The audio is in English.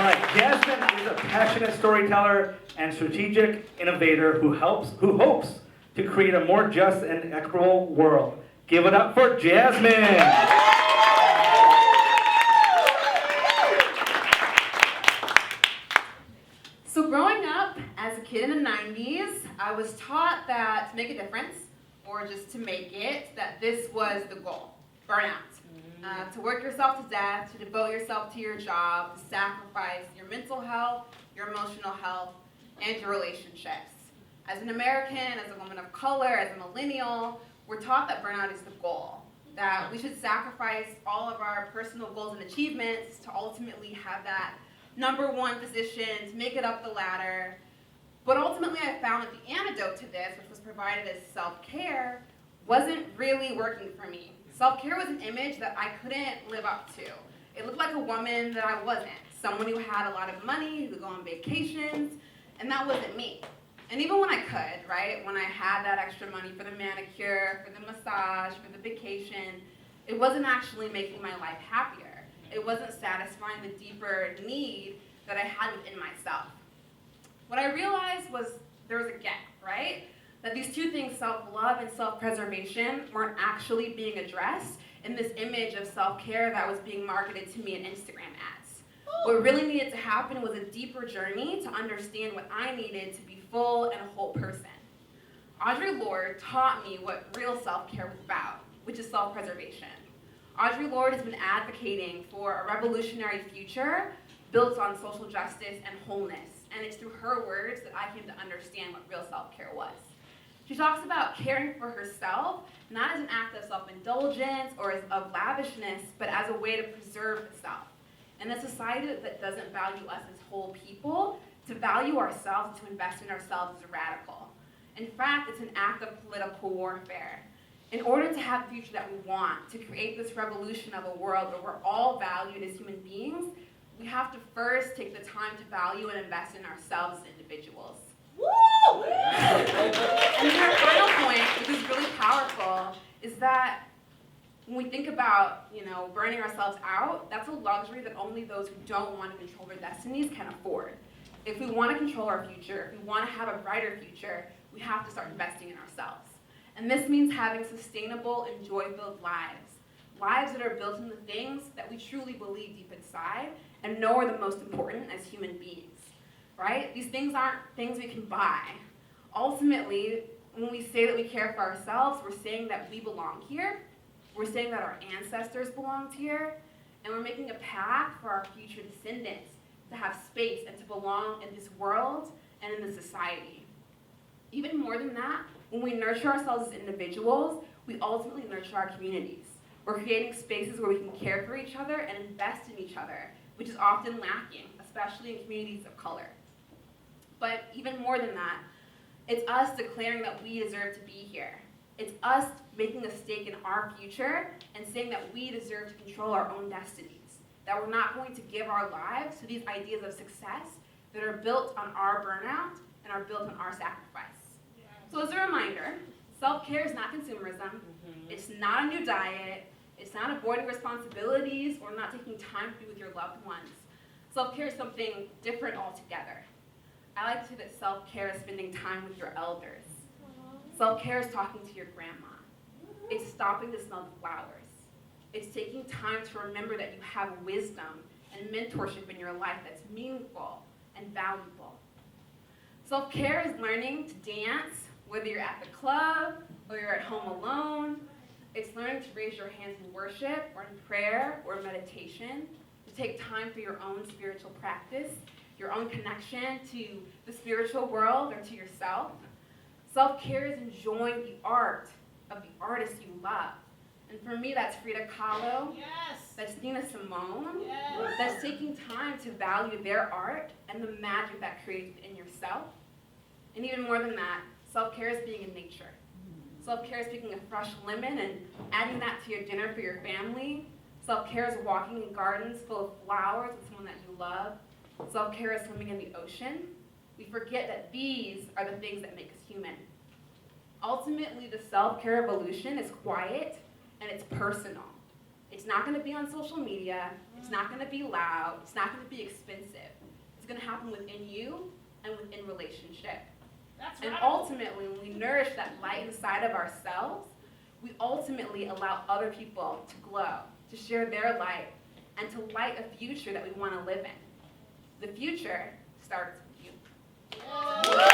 right, Jasmine is a passionate storyteller and strategic innovator who hopes to create a more just and equitable world. Give it up for Jasmine. So growing up as a kid in the 90s, I was taught that to make a difference, or just to make it, that this was the goal, burnout. To work yourself to death, to devote yourself to your job, to sacrifice your mental health, your emotional health, and your relationships. As an American, as a woman of color, as a millennial, we're taught that burnout is the goal, that we should sacrifice all of our personal goals and achievements to ultimately have that number one position, to make it up the ladder. But ultimately I found that the antidote to this, which was provided as self-care, wasn't really working for me. Self-care was an image that I couldn't live up to. It looked like a woman that I wasn't. Someone who had a lot of money, who could go on vacations, and that wasn't me. And even when I could, right, when I had that extra money for the manicure, for the massage, for the vacation, it wasn't actually making my life happier. It wasn't satisfying the deeper need that I had within myself. What I realized was there was a gap, right? That these two things, self-love and self-preservation, weren't actually being addressed in this image of self-care that was being marketed to me in Instagram ads. What really needed to happen was a deeper journey to understand what I needed to be full and a whole person. Audre Lorde taught me what real self-care was about, which is self-preservation. Audre Lorde has been advocating for a revolutionary future built on social justice and wholeness, and it's through her words that I came to understand what real self-care was. She talks about caring for herself, not as an act of self-indulgence or of lavishness, but as a way to preserve the self. In a society that doesn't value us as whole people, to value ourselves, to invest in ourselves is radical. In fact, it's an act of political warfare. In order to have the future that we want, to create this revolution of a world where we're all valued as human beings, we have to first take the time to value and invest in ourselves as individuals. Woo! And her final point, which is really powerful, is that when we think about, burning ourselves out, that's a luxury that only those who don't want to control their destinies can afford. If we want to control our future, if we want to have a brighter future, we have to start investing in ourselves. And this means having sustainable and joy-filled lives. Lives that are built in the things that we truly believe deep inside and know are the most important as human beings, right? These things aren't things we can buy. Ultimately, when we say that we care for ourselves, we're saying that we belong here, we're saying that our ancestors belonged here, and we're making a path for our future descendants to have space and to belong in this world and in this society. Even more than that, when we nurture ourselves as individuals, we ultimately nurture our communities. We're creating spaces where we can care for each other and invest in each other, which is often lacking, especially in communities of color. But even more than that, it's us declaring that we deserve to be here. It's us making a stake in our future and saying that we deserve to control our own destinies, that we're not going to give our lives to these ideas of success that are built on our burnout and are built on our sacrifice. So as a reminder, self-care is not consumerism. It's not a new diet. It's not avoiding responsibilities or not taking time to be with your loved ones. Self-care is something different altogether. I like to say that self-care is spending time with your elders. Self-care is talking to your grandma. It's stopping to smell the flowers. It's taking time to remember that you have wisdom and mentorship in your life that's meaningful and valuable. Self-care is learning to dance, whether you're at the club or you're at home alone. It's learning to raise your hands in worship or in prayer or meditation, to take time for your own spiritual practice, your own connection to the spiritual world or to yourself. Self-care is enjoying the art of the artist you love. And for me, that's Frida Kahlo. Yes. That's Nina Simone. Yes. That's taking time to value their art and the magic that creates within yourself. And even more than that, self-care is being in nature. Self-care is picking a fresh lemon and adding that to your dinner for your family. Self-care is walking in gardens full of flowers with someone that you love. Self-care is swimming in the ocean. We forget that these are the things that make us human. Ultimately, the self-care revolution is quiet and it's personal. It's not going to be on social media. It's not going to be loud. It's not going to be expensive. going to happen within you and within relationship. That's And right. ultimately, when we nourish that light inside of ourselves, we ultimately allow other people to glow, to share their light, and to light a future that we want to live in. The future starts with you. Whoa.